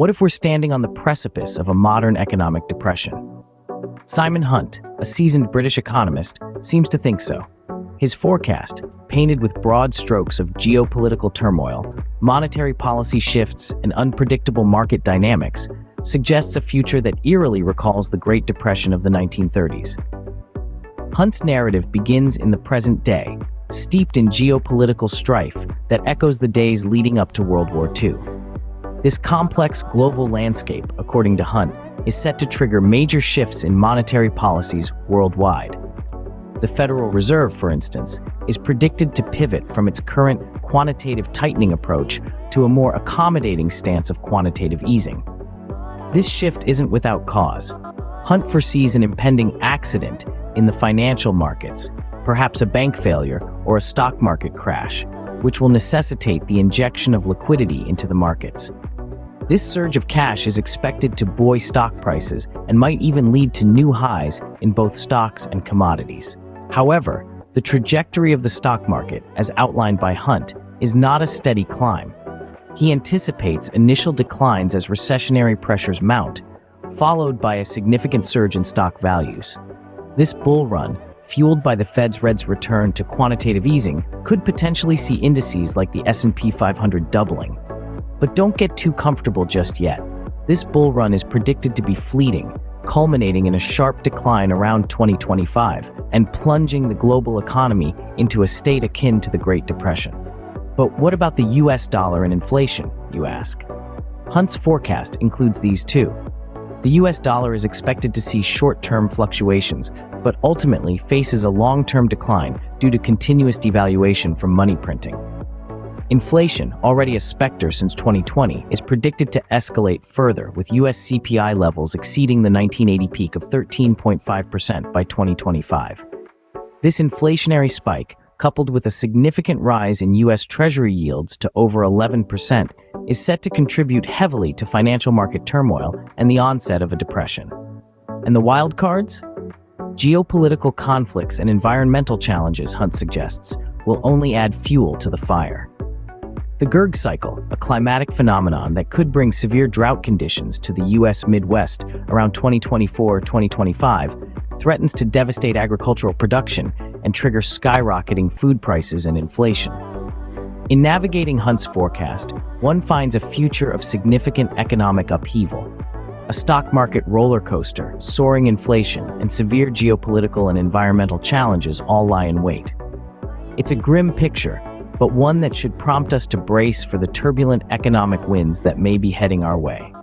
What if we're standing on the precipice of a modern economic depression? Simon Hunt, a seasoned British economist, seems to think so. His forecast, painted with broad strokes of geopolitical turmoil, monetary policy shifts, and unpredictable market dynamics, suggests a future that eerily recalls the Great Depression of the 1930s. Hunt's narrative begins in the present day, steeped in geopolitical strife that echoes the days leading up to World War II. This complex global landscape, according to Hunt, is set to trigger major shifts in monetary policies worldwide. The Federal Reserve, for instance, is predicted to pivot from its current quantitative tightening approach to a more accommodating stance of quantitative easing. This shift isn't without cause. Hunt foresees an impending accident in the financial markets, perhaps a bank failure or a stock market crash, which will necessitate the injection of liquidity into the markets. This surge of cash is expected to buoy stock prices and might even lead to new highs in both stocks and commodities. However, the trajectory of the stock market, as outlined by Hunt, is not a steady climb. He anticipates initial declines as recessionary pressures mount, followed by a significant surge in stock values. This bull run, fueled by the Fed's return to quantitative easing, could potentially see indices like the S&P 500 doubling. But don't get too comfortable just yet. This bull run is predicted to be fleeting, culminating in a sharp decline around 2025 and plunging the global economy into a state akin to the Great Depression. But what about the US dollar and inflation, you ask? Hunt's forecast includes these too. The US dollar is expected to see short-term fluctuations, but ultimately faces a long-term decline due to continuous devaluation from money printing. Inflation, already a specter since 2020, is predicted to escalate further, with US CPI levels exceeding the 1980 peak of 13.5% by 2025. This inflationary spike, coupled with a significant rise in US Treasury yields to over 11%, is set to contribute heavily to financial market turmoil and the onset of a depression. And the wild cards? Geopolitical conflicts and environmental challenges, Hunt suggests, will only add fuel to the fire. The Gerg cycle, a climatic phenomenon that could bring severe drought conditions to the US Midwest around 2024-2025, threatens to devastate agricultural production and trigger skyrocketing food prices and inflation. In navigating Hunt's forecast, one finds a future of significant economic upheaval. A stock market roller coaster, soaring inflation, and severe geopolitical and environmental challenges all lie in wait. It's a grim picture, but one that should prompt us to brace for the turbulent economic winds that may be heading our way.